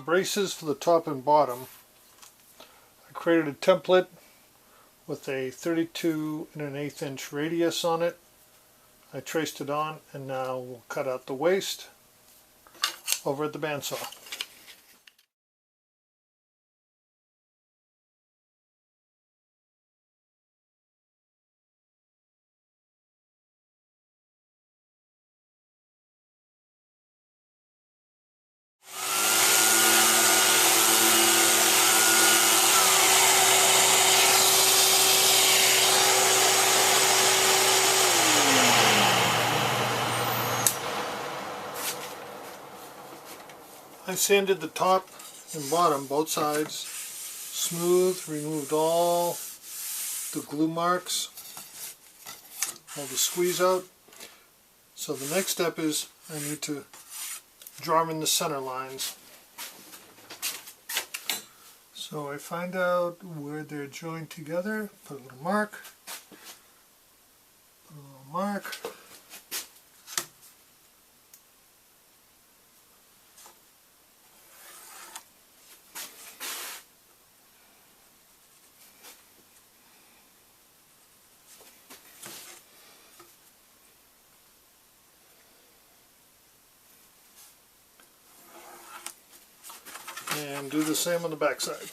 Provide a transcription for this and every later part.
braces for the top and bottom. I created a template with a 32 1/8 inch radius on it. I traced it on, and now we'll cut out the waist over at the bandsaw. I sanded the top and bottom, both sides, smooth, removed all the glue marks, all the squeeze out. So the next step is I need to draw in the center lines. So I find out where they're joined together, put a little mark, put a little mark. And do the same on the back side.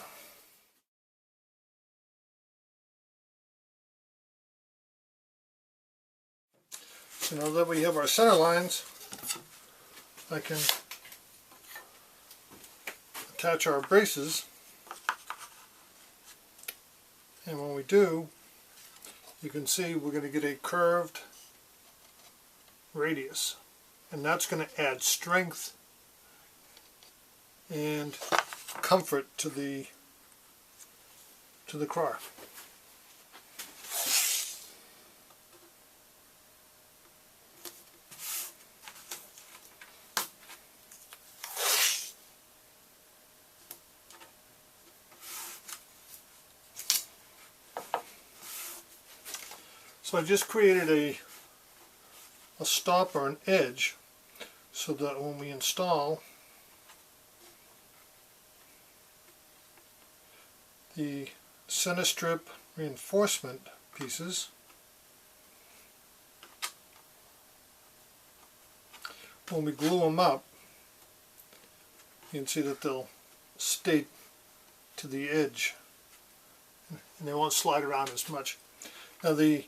So now that we have our center lines, I can attach our braces, and when we do, you can see we're going to get a curved radius, and that's going to add strength and comfort to the car. So I just created a stop or an edge so that when we install the center strip reinforcement pieces, when we glue them up, you can see that they'll stay to the edge and they won't slide around as much. Now the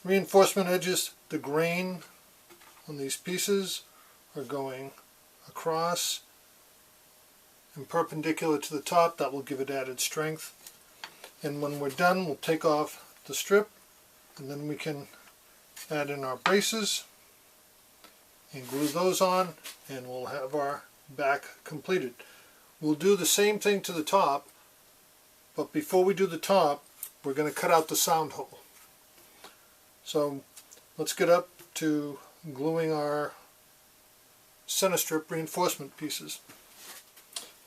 reinforcement edges, the grain on these pieces are going across and perpendicular to the top. That will give it added strength. And when we're done, we'll take off the strip, and then we can add in our braces and glue those on, and we'll have our back completed. We'll do the same thing to the top, but before we do the top, we're going to cut out the sound hole. So let's get up to gluing our center strip reinforcement pieces.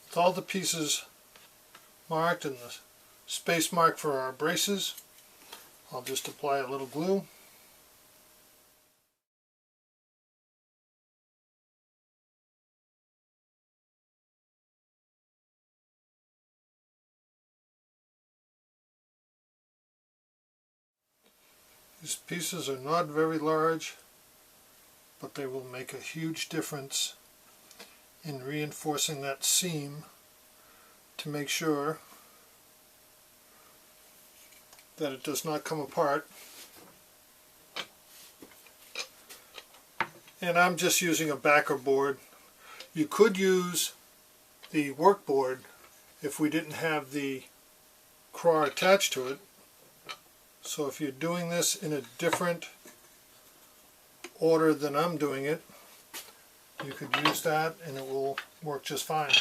With all the pieces marked and the space marked for our braces, I'll just apply a little glue. These pieces are not very large, but they will make a huge difference in reinforcing that seam to make sure that it does not come apart. And I'm just using a backer board. You could use the workboard if we didn't have the craw attached to it. So if you're doing this in a different order than I'm doing it, you could use that and it will work just fine.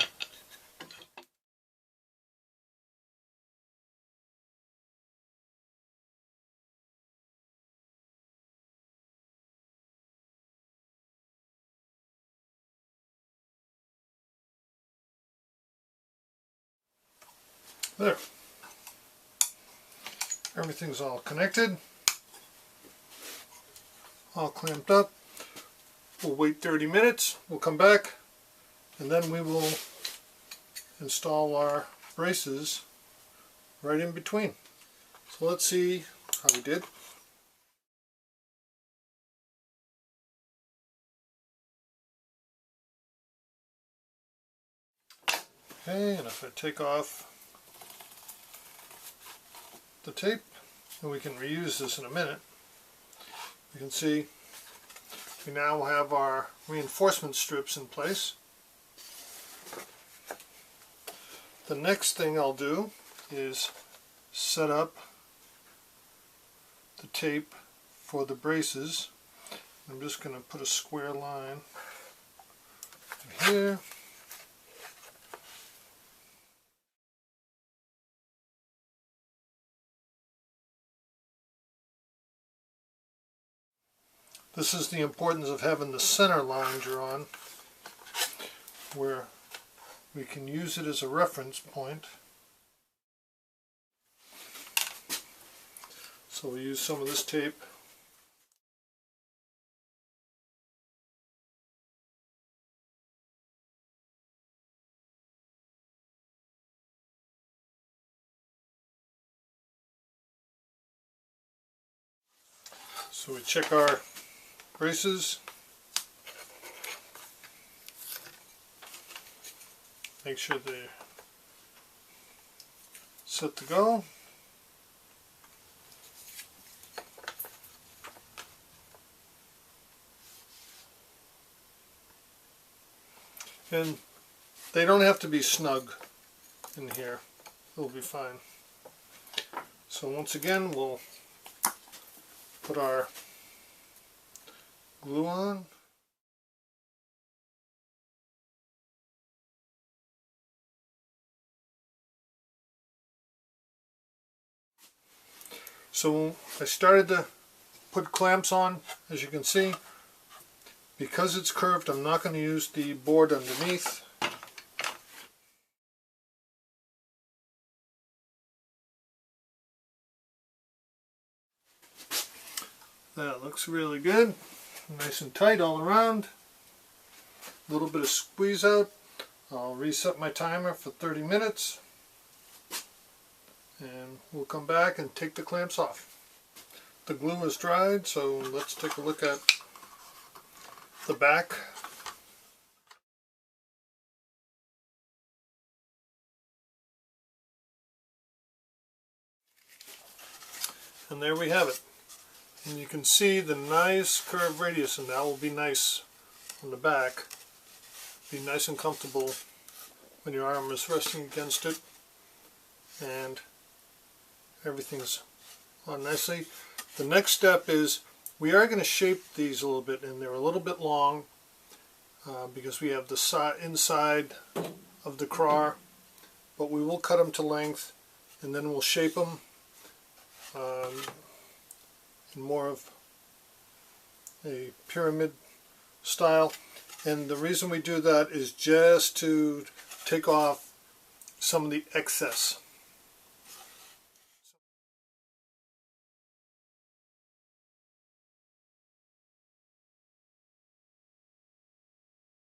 There. Everything's all connected, all clamped up. We'll wait 30 minutes, we'll come back, and then we will install our braces right in between. So let's see how we did. Okay, and if I take off the tape, and we can reuse this in a minute, you can see we now have our reinforcement strips in place. The next thing I'll do is set up the tape for the braces. I'm just going to put a square line here. This is the importance of having the center line drawn, where we can use it as a reference point. So we'll use some of this tape. So we check our braces, make sure they're set to go. And they don't have to be snug in here, it'll be fine. So once again, we'll put our glue on. So I started to put clamps on, as you can see. Because it's curved, I'm not going to use the board underneath. That looks really good. Nice and tight all around. A little bit of squeeze out. I'll reset my timer for 30 minutes. And we'll come back and take the clamps off. The glue is dried, so let's take a look at the back. And there we have it. And you can see the nice curved radius, and that will be nice on the back. Be nice and comfortable when your arm is resting against it, and everything's on nicely. The next step is we are going to shape these a little bit, and they're a little bit long because we have the inside of the Kirar, but we will cut them to length, and then we'll shape them in more of a pyramid style. And the reason we do that is just to take off some of the excess.